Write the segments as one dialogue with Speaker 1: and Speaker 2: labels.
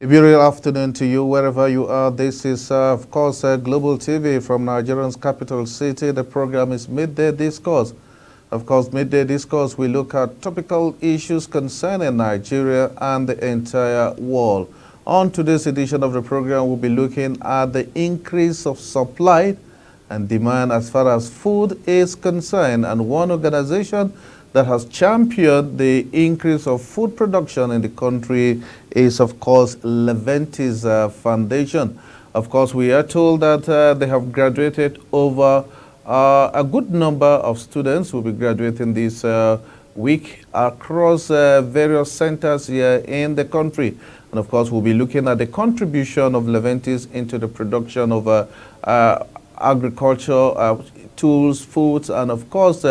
Speaker 1: A very good afternoon to you, wherever you are. This is, of course, Global TV from Nigeria's capital city. The program is Midday Discourse. Of course, Midday Discourse, we look at topical issues concerning Nigeria and the entire world. On today's edition of the program, we'll be looking at the increase of supply and demand as far as food is concerned. And one organization that has championed the increase of food production in the country is, of course, Leventis Foundation. Of course, we are told that they have graduated over a good number of students will be graduating this week across various centers here in the country. And of course, we'll be looking at the contribution of Leventis into the production of agriculture, tools, foods, and of course,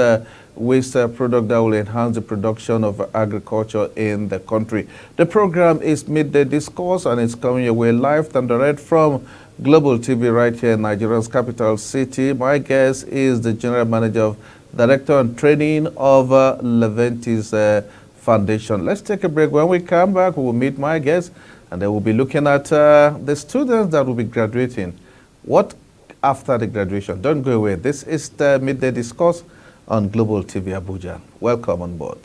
Speaker 1: waste product that will enhance the production of agriculture in the country. The program is Midday Discourse, and it's coming your way live and direct from Global TV right here in Nigeria's capital city. My guest is the General Manager, Director and Training of Leventis Foundation. Let's take a break. When we come back, we will meet my guest, and then we'll be looking at the students that will be graduating. What after the graduation? Don't go away. This is the Midday Discourse on Global TV Abuja. Welcome on board.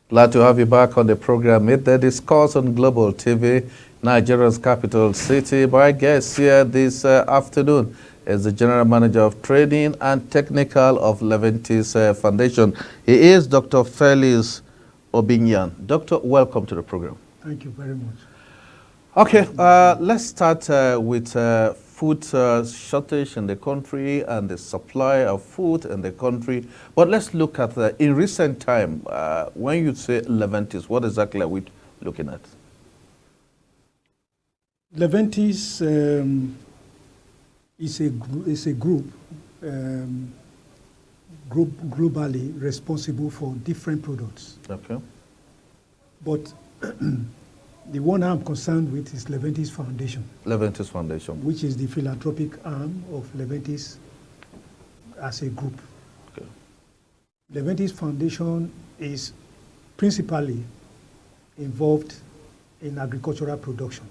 Speaker 1: Glad to have you back on the program. Midday Discourse on Global TV, Nigeria's capital city. My guest here this afternoon is the General Manager of Training and Technical of Leventis Foundation. He is Dr. Felix Obinyan. Doctor, welcome to the program.
Speaker 2: Thank you very much.
Speaker 1: Okay, let's start with food shortage in the country and the supply of food in the country. But let's look at in recent time, when you say Leventis, what exactly are we looking at?
Speaker 2: Leventis is a group globally responsible for different products.
Speaker 1: Okay.
Speaker 2: But the one I'm concerned with is Leventis Foundation.
Speaker 1: Leventis Foundation.
Speaker 2: Which is the philanthropic arm of Leventis as a group.
Speaker 1: Okay.
Speaker 2: Leventis Foundation is principally involved in agricultural production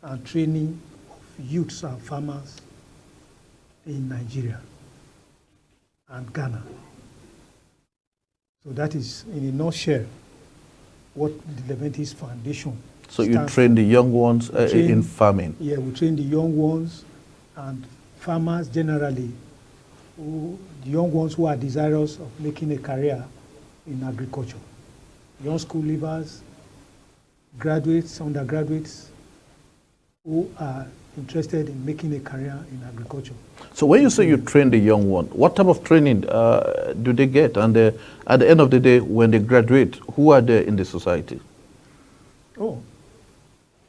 Speaker 2: and training of youths and farmers in Nigeria and Ghana. So that is, in a nutshell, what the Leventis Foundation.
Speaker 1: So you train the young ones in farming?
Speaker 2: Yeah, we train the young ones and farmers generally, the young ones who are desirous of making a career in agriculture. Young school leavers, graduates, undergraduates, who are interested in making a career in agriculture.
Speaker 1: So when you say you train the young one, what type of training do they get? And at the end of the day, when they graduate, who are they in the society?
Speaker 2: Oh,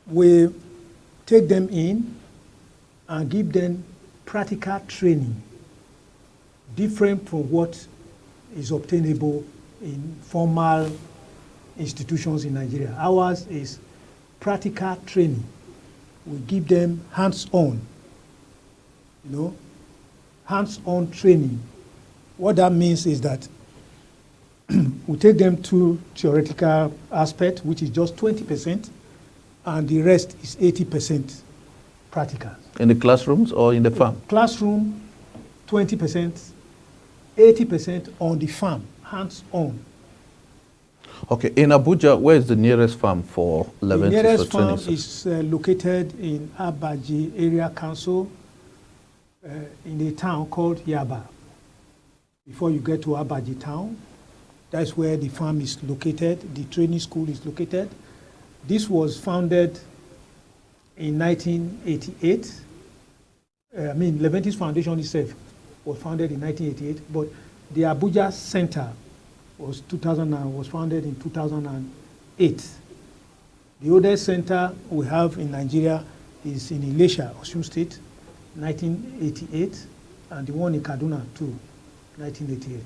Speaker 2: we take them in and give them practical training, different from what is obtainable in formal institutions in Nigeria. Ours is practical training. We give them hands-on, hands-on training. What that means is that we take them to theoretical aspect, which is just 20%, and the rest is 80% practical.
Speaker 1: In the classrooms or in the farm?
Speaker 2: Classroom, 20%, 80% on the farm, hands-on.
Speaker 1: Okay, in Abuja, where is the nearest farm for Leventis?
Speaker 2: The nearest farm is located in Abaji Area Council in a town called Yaba. Before you get to Abaji town, that's where the farm is located, the training school is located. This was founded in 1988. Leventis Foundation itself was founded in 1988, but the Abuja Center was founded in 2008. The oldest center we have in Nigeria is in Ilesha, Osun State, 1988, and the one in Kaduna too, 1988.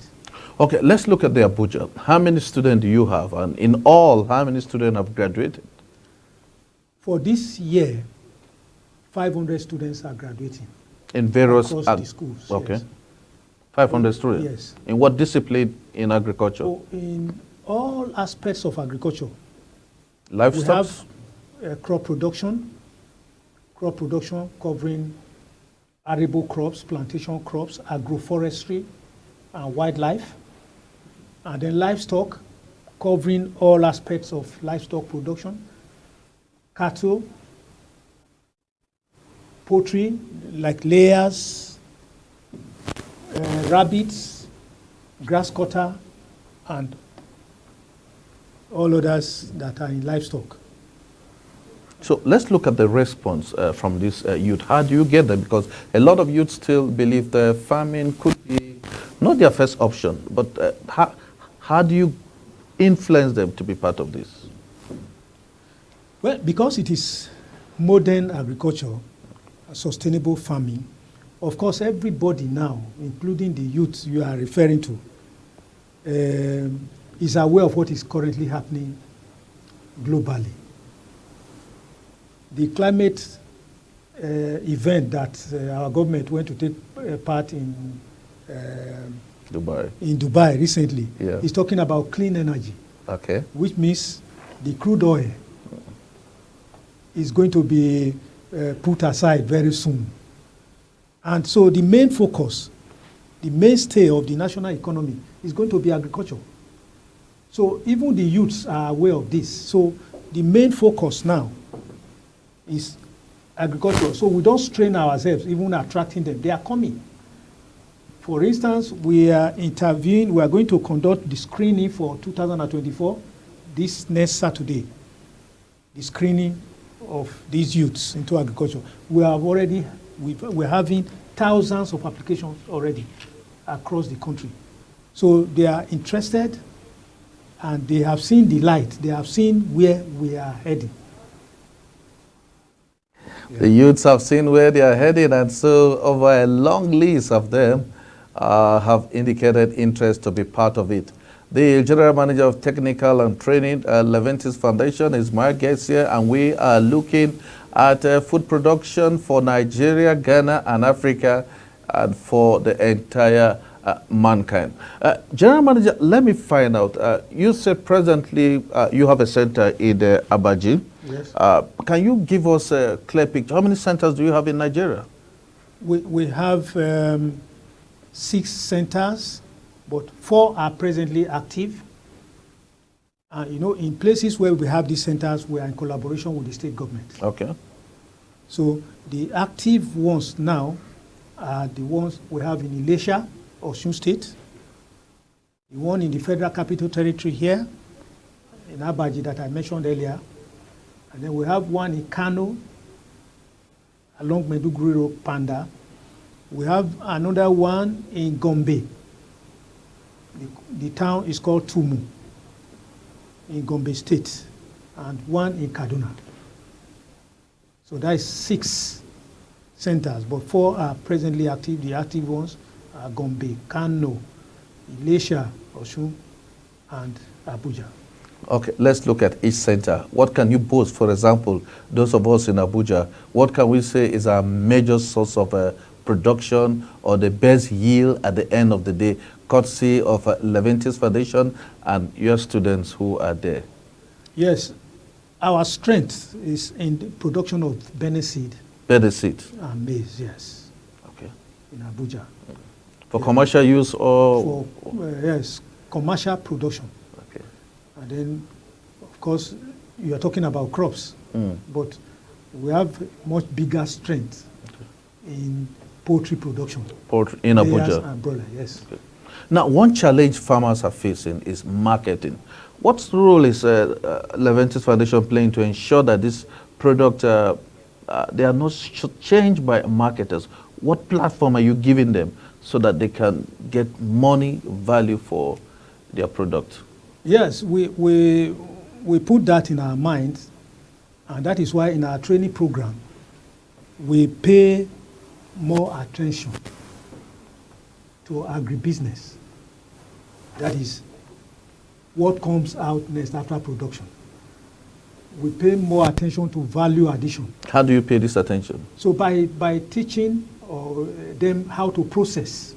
Speaker 1: Okay, let's look at the Abuja. How many students do you have? And in all, how many students have graduated?
Speaker 2: For this year, 500 students are graduating.
Speaker 1: In various
Speaker 2: across the schools.
Speaker 1: Okay.
Speaker 2: Yes.
Speaker 1: 500 students?
Speaker 2: Yes.
Speaker 1: In what discipline in agriculture?
Speaker 2: So in all aspects of agriculture.
Speaker 1: Livestock?
Speaker 2: We have crop production covering arable crops, plantation crops, agroforestry, and wildlife. And then livestock, covering all aspects of livestock production, cattle, poultry, like layers, rabbits, grass cutter, and all others that are in livestock.
Speaker 1: So let's look at the response from this youth. How do you get them? Because a lot of youth still believe the farming could be not their first option, but how do you influence them to be part of this?
Speaker 2: Well, because it is modern agriculture, sustainable farming, of course, everybody now, including the youth you are referring to, is aware of what is currently happening globally. The climate event that our government went to take part in Dubai recently is talking about clean energy, which means the crude oil is going to be put aside very soon. And so the main focus, the mainstay of the national economy is going to be agriculture. So even the youths are aware of this. So the main focus now is agriculture. So we don't strain ourselves, even attracting them. They are coming. For instance, we are interviewing, we are going to conduct the screening for 2024 this next Saturday. The screening of these youths into agriculture. We're having thousands of applications already across the country. So they are interested and they have seen the light. They have seen where we are heading.
Speaker 1: The youths have seen where they are heading, and so over a long list of them have indicated interest to be part of it. The General Manager of Technical and Training at Leventis Foundation is my guest here, and we are looking at food production for Nigeria, Ghana, and Africa, and for the entire mankind. General Manager, let me find out. You said presently you have a center in Abaji.
Speaker 2: Yes.
Speaker 1: Can you give us a clear picture? How many centers do you have in Nigeria?
Speaker 2: We have 6 centers, but 4 are presently active. In places where we have these centers, we are in collaboration with the state government.
Speaker 1: Okay.
Speaker 2: So the active ones now are the ones we have in Ilesha, Osun State, the one in the Federal Capital Territory here, in Abaji that I mentioned earlier, and then we have one in Kano, along Maiduguri Road, Panda. We have another one in Gombe. The town is called Tumu, in Gombe State, and one in Kaduna. So that is 6 centers, but 4 are presently active. The active ones are Gombe, Kano, Ilesha, Osun, and Abuja.
Speaker 1: Okay, let's look at each center. What can you boast? For example, those of us in Abuja, what can we say is our major source of production or the best yield at the end of the day, courtesy of Leventis Foundation and your students who are there?
Speaker 2: Yes, our strength is in the production of Bene seed.
Speaker 1: Bene seed.
Speaker 2: And maize, yes.
Speaker 1: Okay.
Speaker 2: In Abuja.
Speaker 1: For commercial use or?
Speaker 2: For, yes, commercial production.
Speaker 1: Okay.
Speaker 2: And then, of course, you are talking about crops, but we have much bigger strength in poultry production.
Speaker 1: Poultry in Abuja.
Speaker 2: And broiler, yes.
Speaker 1: Okay. Now, one challenge farmers are facing is marketing. What role is Leventis Foundation playing to ensure that this product, they are not changed by marketers? What platform are you giving them so that they can get money value for their product?
Speaker 2: Yes, we put that in our minds And that is why in our training program, we pay more attention to agribusiness. That is what comes out next after production. We pay more attention to value addition.
Speaker 1: How do you pay this attention?
Speaker 2: So by teaching them how to process.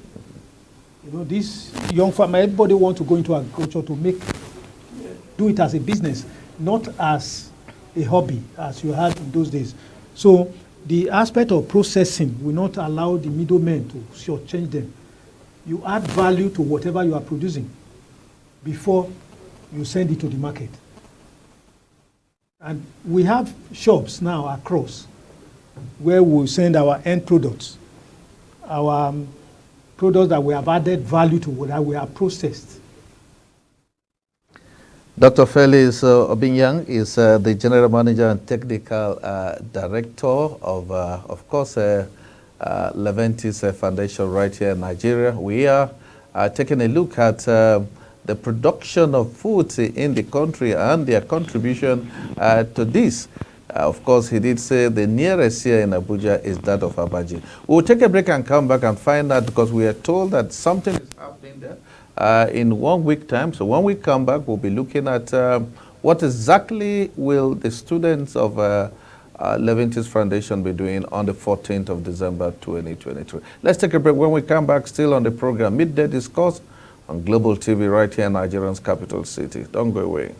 Speaker 2: You know, this young farmer, everybody wants to go into agriculture to do it as a business, not as a hobby, as you had in those days. So the aspect of processing will not allow the middlemen to shortchange them. You add value to whatever you are producing before you send it to the market. And we have shops now across where we send our end products, our products that we have added value to, that we have processed.
Speaker 1: Dr. Felix Obinyang is the General Manager and Technical Director of course, Leventis Foundation right here in Nigeria. We are taking a look at the production of food in the country and their contribution to this. Of course, he did say the nearest here in Abuja is that of Abaji. We'll take a break and come back and find out, because we are told that something is happening there in 1 week time. So when we come back, we'll be looking at what exactly will the students of Leventis Foundation be doing on the 14th of December 2023. Let's take a break. When we come back, still on the program, Midday Discourse on Global TV right here in Nigeria's capital city. Don't go away.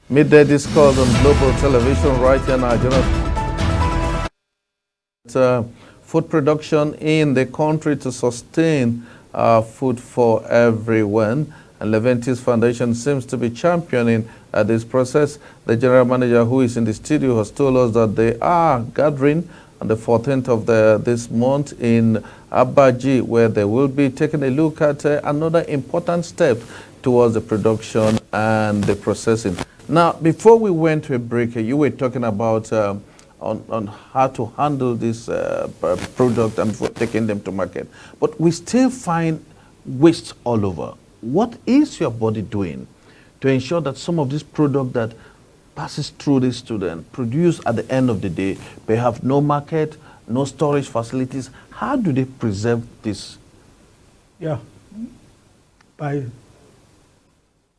Speaker 1: Midday Discourse on Global Television right here in Nigeria. Food production in the country to sustain food for everyone. And Leventis Foundation seems to be championing this process. The General Manager, who is in the studio, has told us that they are gathering on the 14th of this month in Abaji, where they will be taking a look at another important step towards the production and the processing. Now, before we went to a break, you were talking about on how to handle this product and before taking them to market. But we still find waste all over. What is your body doing to ensure that some of this product that passes through this student, produced at the end of the day, they have no market, no storage facilities? How do they preserve this?
Speaker 2: Yeah, by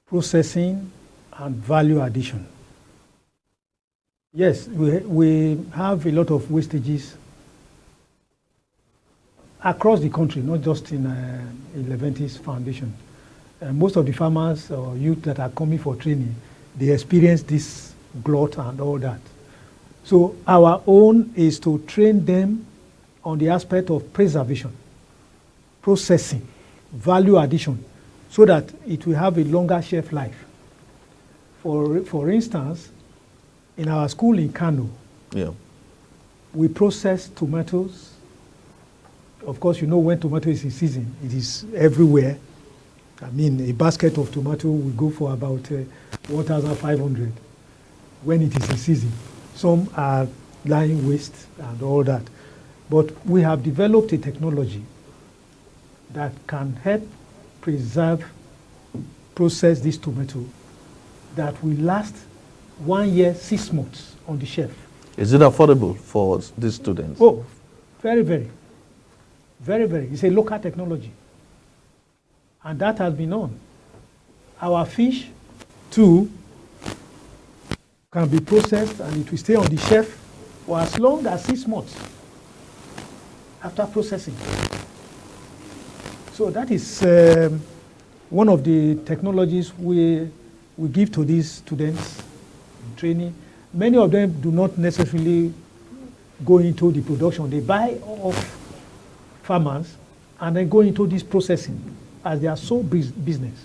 Speaker 2: processing and value addition. Yes, we have a lot of wastages across the country, not just in Leventis Foundation. Most of the farmers or youth that are coming for training, they experience this glut and all that. So our own is to train them on the aspect of preservation, processing, value addition, so that it will have a longer shelf life. For instance, in our school in Kano, we process tomatoes. Of course, you know when tomato is in season, it is everywhere. I mean, a basket of tomato will go for about 1,500 when it is in season. Some are lying waste and all that. But we have developed a technology that can help process this tomato that will last 1 year, 6 months on the shelf.
Speaker 1: Is it affordable for these students?
Speaker 2: Oh, very, very. Very, very. It's a local technology. And that has been on. Our fish, too, can be processed and it will stay on the shelf for as long as 6 months after processing. So that is one of the technologies we give to these students in training. Many of them do not necessarily go into the production. They buy off farmers and then go into this processing as their sole business.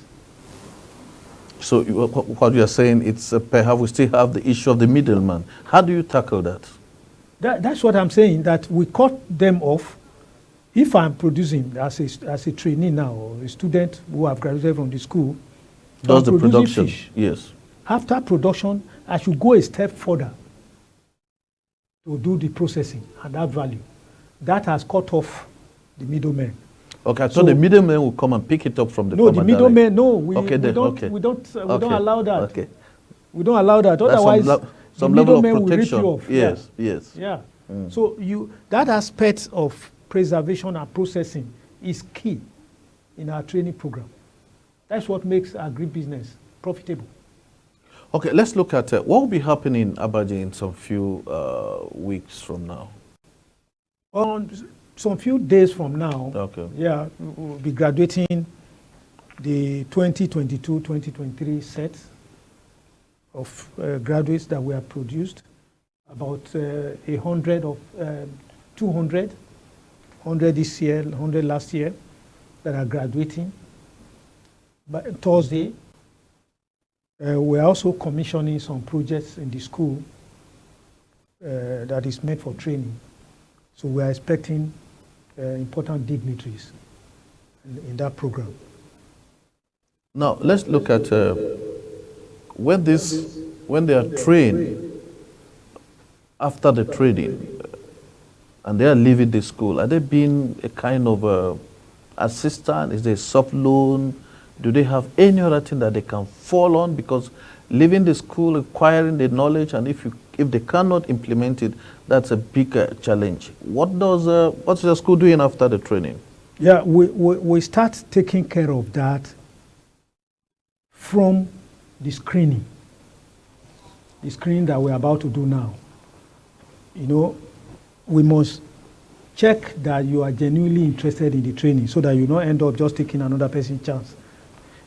Speaker 1: So what you are saying, it's perhaps we still have the issue of the middleman. How do you tackle that?
Speaker 2: That's what I'm saying, that we cut them off. If I'm producing as a trainee now, or a student who have graduated from the school,
Speaker 1: Does the
Speaker 2: producing
Speaker 1: production?
Speaker 2: fish.
Speaker 1: Yes.
Speaker 2: After production, I should go a step further to do the processing and add value. That has cut off the middlemen.
Speaker 1: Okay, so the middlemen will come and pick it up from the
Speaker 2: No,
Speaker 1: farmer.
Speaker 2: the middlemen, no, we don't allow that.
Speaker 1: Okay.
Speaker 2: We don't allow that. Otherwise,
Speaker 1: some
Speaker 2: the
Speaker 1: level of
Speaker 2: middlemen will rip
Speaker 1: protection.
Speaker 2: you off.
Speaker 1: Yes, yes.
Speaker 2: Yeah. So that aspect of preservation and processing is key in our training program. That's what makes agribusiness profitable.
Speaker 1: Okay, let's look at what will be happening in Abaji in some few weeks from now.
Speaker 2: On some few days from now,
Speaker 1: Okay.
Speaker 2: yeah, we'll be graduating the 2022-2023 set of graduates that we have produced. About 100 of 200, 100 this year, 100 last year, that are graduating. But Thursday, we're also commissioning some projects in the school that is meant for training. So we are expecting important dignitaries in that program.
Speaker 1: Now, let's look at when they are trained, after the training, and they are leaving the school, are they being a kind of assistant? Is there a soft loan? Do they have any other thing that they can fall on? Because leaving the school, acquiring the knowledge, and if they cannot implement it, that's a big challenge. What's the school doing after the training?
Speaker 2: Yeah, we start taking care of that from the screening that we're about to do now. You know, we must check that you are genuinely interested in the training so that you don't end up just taking another person's chance.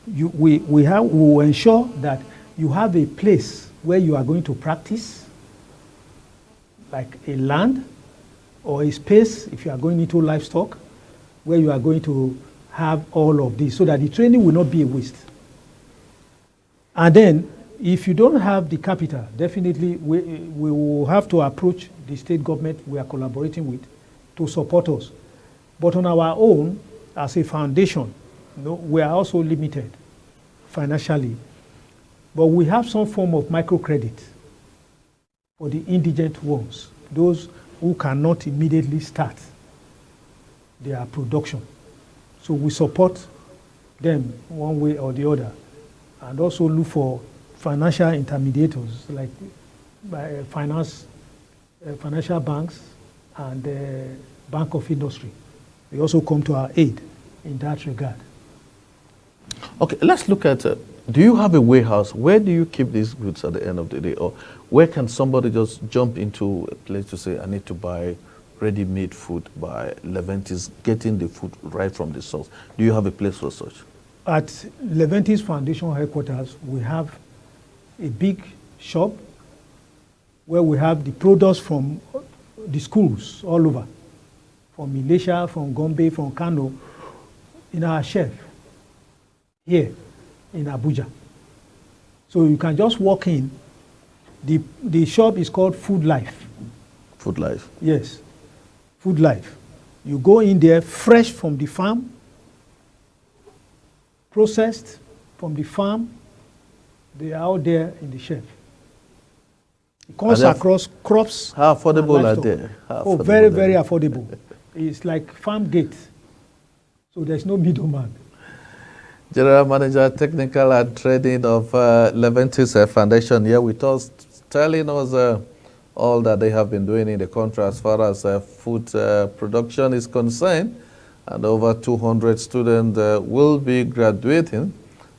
Speaker 2: We will ensure that you have a place where you are going to practice, like a land or a space if you are going into livestock, where you are going to have all of this so that the training will not be a waste. And then, if you don't have the capital, definitely we will have to approach the state government we are collaborating with to support us. But on our own, as a foundation, we are also limited financially. But we have some form of microcredit for the indigent ones, those who cannot immediately start their production. So we support them one way or the other, and also look for financial intermediators like financial banks and Bank of Industry. They also come to our aid in that regard.
Speaker 1: Okay, let's look at, do you have a warehouse? Where do you keep these goods at the end of the day? Or where can somebody just jump into a place to say, I need to buy ready-made food by Leventis, getting the food right from the source? Do you have a place for such?
Speaker 2: At Leventis Foundation headquarters, we have a big shop where we have the products from the schools all over, from Malaysia, from Gombe, from Kano, in our shelf here in Abuja. So you can just walk in. The shop is called Food Life.
Speaker 1: Food Life?
Speaker 2: Yes, Food Life. You go in there fresh from the farm, processed from the farm, they are out there in the shelf. It comes across crops.
Speaker 1: How affordable are they?
Speaker 2: Very, very affordable. It's like farm gate. So there's no middleman.
Speaker 1: General Manager, Technical and Trading of Leventis Foundation here with us, telling us all that they have been doing in the country as far as food production is concerned. And over 200 students will be graduating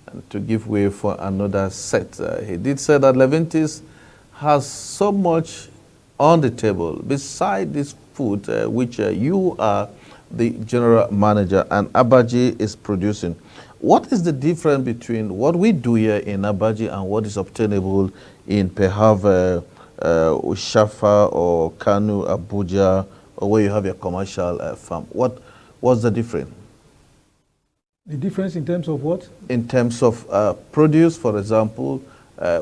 Speaker 1: and to give way for another set. He did say that Leventis has so much on the table beside this food, which you are the general manager and Abaji is producing. What is the difference between what we do here in Abaji and what is obtainable in perhaps Shafa or Kanu, Abuja, or where you have your commercial farm? What's the difference?
Speaker 2: The difference in terms of what?
Speaker 1: In terms of produce, for example,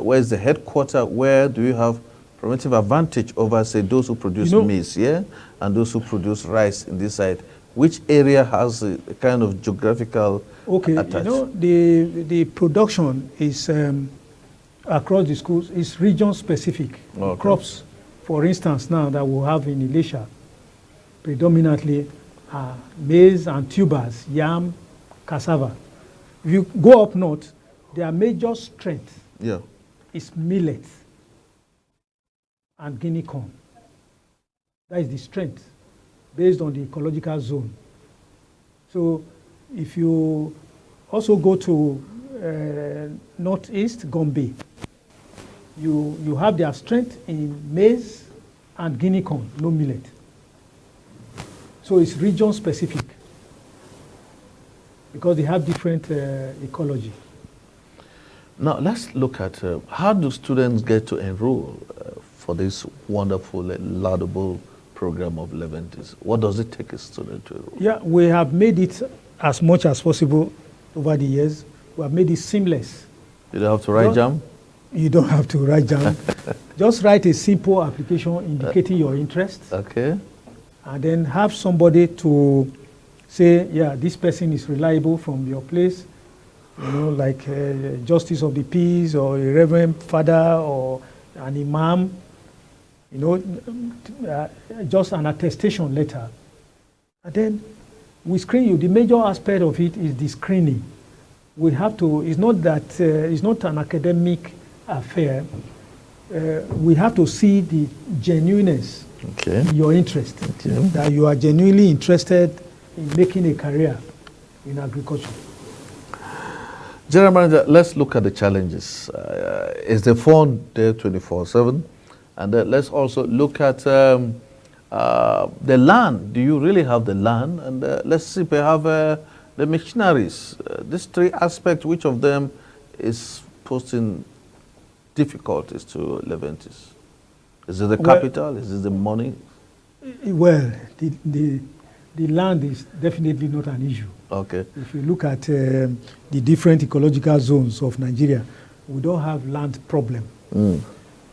Speaker 1: where's the headquarter? Where do you have preventive advantage over, say, those who produce maize, yeah, and those who produce rice in this side? Which area has a kind of geographical attach?
Speaker 2: The production is across the schools is region specific. Okay. Crops, for instance, now that we have in Elisha, predominantly maize and tubers, yam, cassava. If you go up north, their major strength is millet and guinea corn. That is the strength based on the ecological zone. So if you also go to northeast, Gombe, you have their strength in maize and guinea corn, no millet. So it's region specific because they have different ecology.
Speaker 1: Now let's look at how do students get to enroll for this wonderful, laudable program of Leventis? What does it take a student to enroll?
Speaker 2: Yeah, we have made it as much as possible over the years. We have made it seamless.
Speaker 1: You don't have to write JAM?
Speaker 2: You don't have to write JAM. Just write a simple application indicating your interest.
Speaker 1: Okay.
Speaker 2: And then have somebody to say, yeah, this person is reliable from your place, like Justice of the Peace or a Reverend Father or an Imam, just an attestation letter. And then we screen you. The major aspect of it is the screening. We have to, it's not that, it's not an academic affair. We have to see the genuineness in your interest, that you are genuinely interested in making a career in agriculture.
Speaker 1: General Manager, let's look at the challenges. Is the phone there 24/7? And let's also look at the land. Do you really have the land? And let's see if we have the machineries. These three aspects, which of them is posing difficulties to Leventis? Is it the capital? Is it the money?
Speaker 2: Well, the land is definitely not an issue.
Speaker 1: Okay.
Speaker 2: If you look at the different ecological zones of Nigeria, we don't have land problem.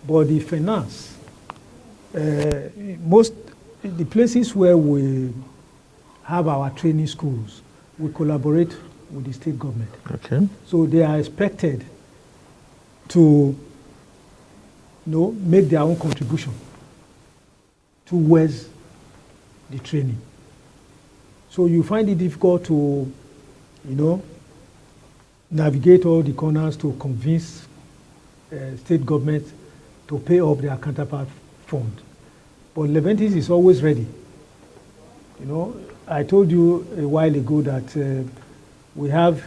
Speaker 2: But the finance, most the places where we have our training schools, we collaborate with the state government.
Speaker 1: Okay.
Speaker 2: So they are expected to make their own contribution towards the training. So you find it difficult to, navigate all the corners to convince state government to pay up their counterpart fund. But Leventis is always ready. I told you a while ago that we have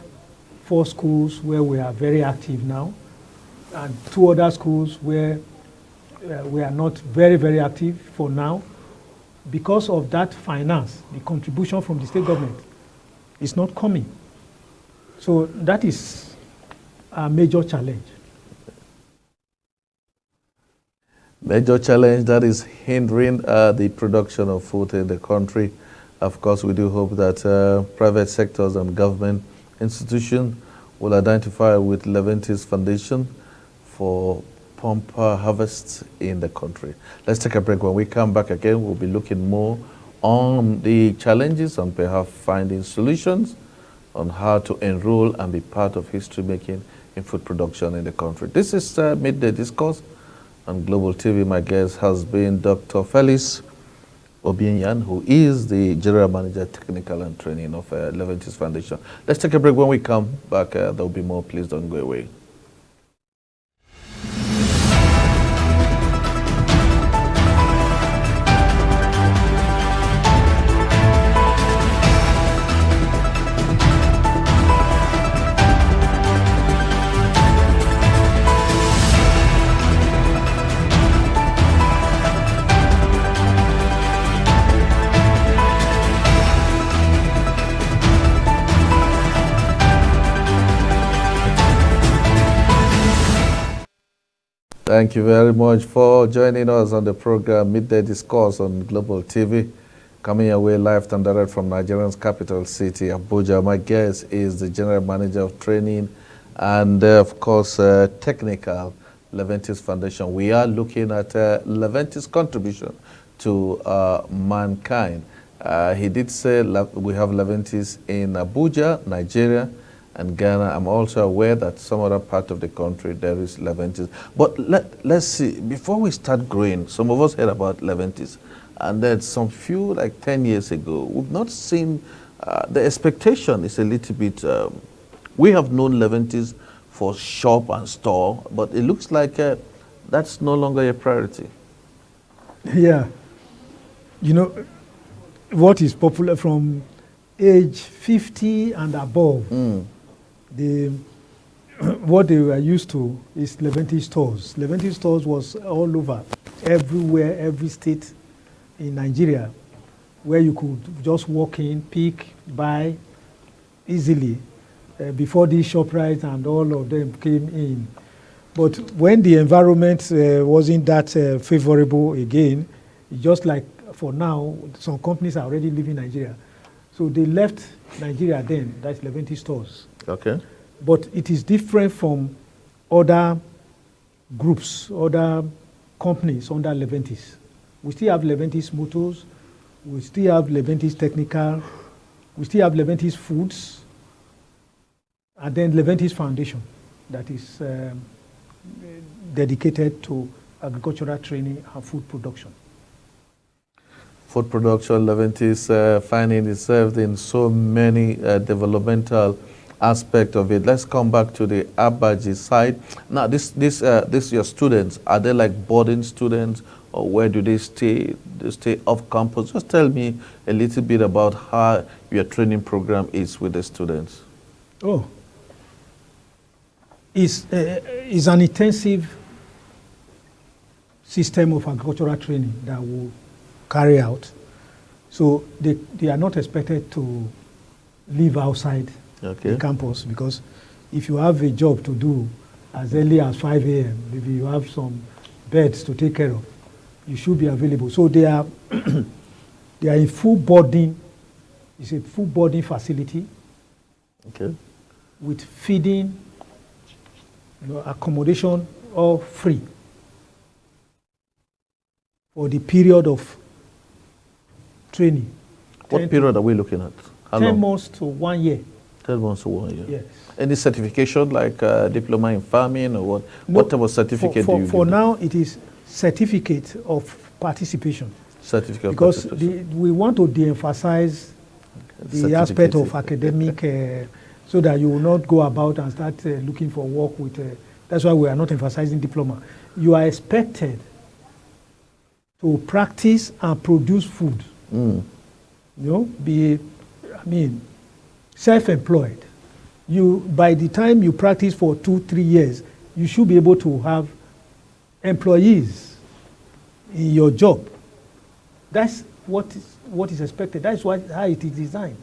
Speaker 2: 4 schools where we are very active now, and 2 other schools where we are not very, very active for now. Because of that finance, the contribution from the state government is not coming. So that is a major challenge.
Speaker 1: Major challenge that is hindering the production of food in the country. Of course, we do hope that private sectors and government institutions will identify with Leventis Foundation for bumper harvests in the country. Let's take a break. When we come back again, we'll be looking more on the challenges and perhaps finding solutions on how to enroll and be part of history making in food production in the country. This is Midday Discourse on Global TV. My guest has been Dr. Felix Obienyan, who is the General Manager, Technical and Training of Leventis Foundation. Let's take a break. When we come back, there will be more. Please don't go away. Thank you very much for joining us on the program Midday Discourse on Global TV. Coming away live and direct from Nigeria's capital city, Abuja. My guest is the General Manager of Training and, of course, Technical, Leventis Foundation. We are looking at Leventis' contribution to mankind. He did say we have Leventis in Abuja, Nigeria, and Ghana. I'm also aware that some other part of the country there is Leventis. But let's see, before we start growing, some of us heard about Leventis. And then some few, like 10 years ago, we've not seen, the expectation is a little bit, we have known Leventis for shop and store, but it looks like that's no longer a priority.
Speaker 2: Yeah. You know, what is popular from age 50 and above, what they were used to is Leventis stores. Leventis stores was all over, everywhere, every state in Nigeria, where you could just walk in, pick, buy easily before these ShopRite and all of them came in. But when the environment wasn't that favorable again, just like for now, some companies are already leaving Nigeria. So they left Nigeria then, that's Leventis stores.
Speaker 1: Okay.
Speaker 2: But it is different from other groups, other companies under Leventis. We still have Leventis Motors, we still have Leventis Technical, we still have Leventis Foods, and then Leventis Foundation that is dedicated to agricultural training and food production.
Speaker 1: Food production, Leventis finding itself in so many developmental aspects of it. Let's come back to the Abaji side. Now, this your students, are they like boarding students, or where do they stay? They stay off campus. Just tell me a little bit about how your training program is with the students.
Speaker 2: Oh, it's an intensive system of agricultural training that will carry out. So they are not expected to live outside the campus, because if you have a job to do as early as 5 a.m., maybe you have some beds to take care of, you should be available. So they are they are in full boarding. It's a full boarding facility. Okay. With feeding, accommodation, all free for the period of training.
Speaker 1: What period are we looking at? How
Speaker 2: 10
Speaker 1: long?
Speaker 2: months to 1 year.
Speaker 1: 10 months to 1 year.
Speaker 2: Yes.
Speaker 1: Any certification like diploma in farming or what? No, what type of certificate do you
Speaker 2: For
Speaker 1: give?
Speaker 2: now, it is certificate of participation.
Speaker 1: Certificate
Speaker 2: because
Speaker 1: of participation.
Speaker 2: we want to de-emphasize the aspect of academic so that you will not go about and start looking for work with. That's why we are not emphasizing diploma. You are expected to practice and produce food. Be self-employed. By the time you practice for 2-3 years, you should be able to have employees in your job. That's what is expected. That's how it is designed.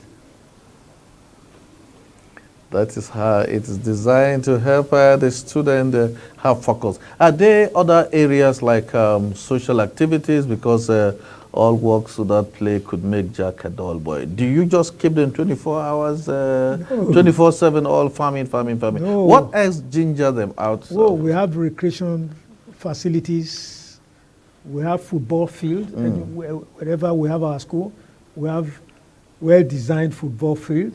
Speaker 1: That is how it is designed to help the student have focus. Are there other areas like social activities? Because all works without play could make Jack a dull boy. Do you just keep them 24 hours, 24/7, all farming?
Speaker 2: No.
Speaker 1: What else ginger them out?
Speaker 2: Well, we have recreation facilities. We have football field. And wherever we have our school, we have well-designed football field.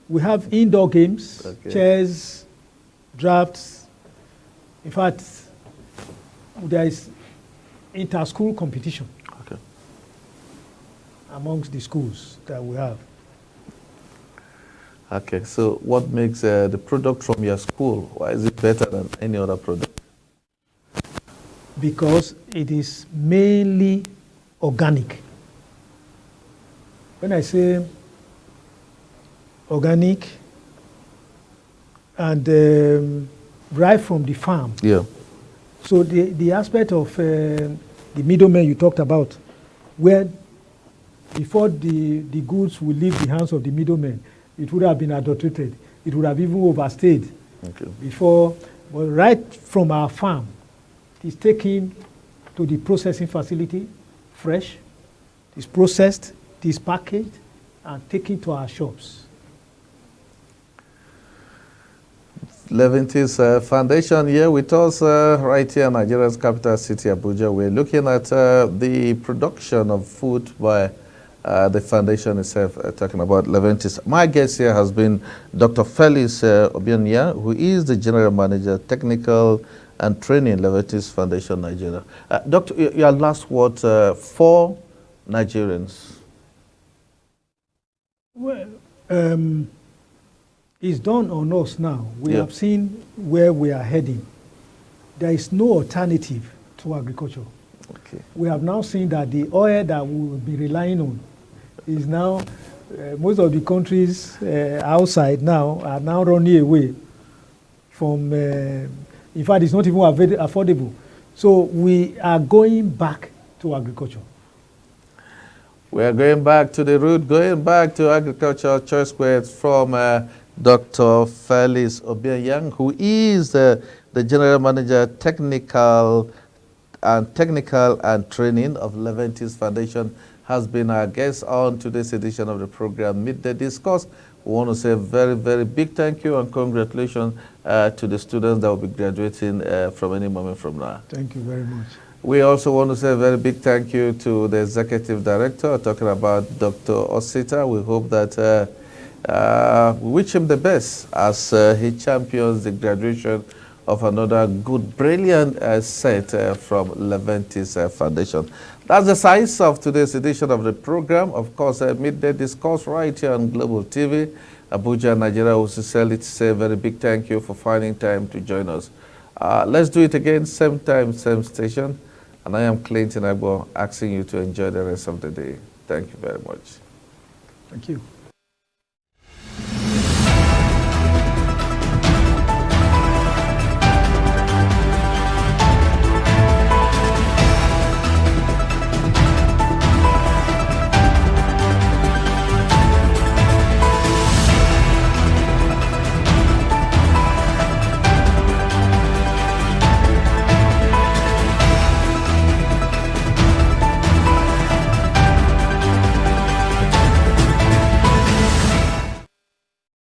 Speaker 2: We have indoor games, chess, drafts. In fact, there is inter-school competition amongst the schools that we have.
Speaker 1: Okay, so what makes the product from your school, why is it better than any other product?
Speaker 2: Because it is mainly organic. When I say organic and right from the farm.
Speaker 1: Yeah.
Speaker 2: So the aspect of the middlemen you talked about, where before the goods will leave the hands of the middlemen, it would have been adulterated. It would have even overstayed before. But right from our farm, it is taken to the processing facility, fresh. It's processed, this package and taken to our shops.
Speaker 1: Leventis Foundation here with us right here in Nigeria's capital city, Abuja. We're looking at the production of food by the foundation itself, talking about Leventis. My guest here has been Dr. Felix Obianya, who is the General Manager, Technical and Training, Leventis Foundation, Nigeria. Doctor, your last word for Nigerians?
Speaker 2: Well, it's done on us now. We have seen where we are heading. There is no alternative to agriculture.
Speaker 1: Okay.
Speaker 2: We have now seen that the oil that we will be relying on is now, most of the countries outside now are now running away from, in fact, it's not even affordable. So we are going back to agriculture.
Speaker 1: We are going back to the root, going back to agriculture. Choice words from Dr. Felix Obianya, who is the General Manager, Technical and Training of Leventis Foundation, has been our guest on today's edition of the program, Midday Discourse. We want to say a very, very big thank you and congratulations to the students that will be graduating from any moment from now.
Speaker 2: Thank you very much.
Speaker 1: We also want to say a very big thank you to the Executive Director, talking about Dr. Osita. We hope that we wish him the best as he champions the graduation of another good, brilliant set from Leventis Foundation. That's the size of today's edition of the program. Of course, Midday Discourse right here on Global TV. Abuja, Nigeria, we sincerely say a very big thank you for finding time to join us. Let's do it again, same time, same station. And I am Clinton Agbo, asking you to enjoy the rest of the day. Thank you very much.
Speaker 2: Thank you.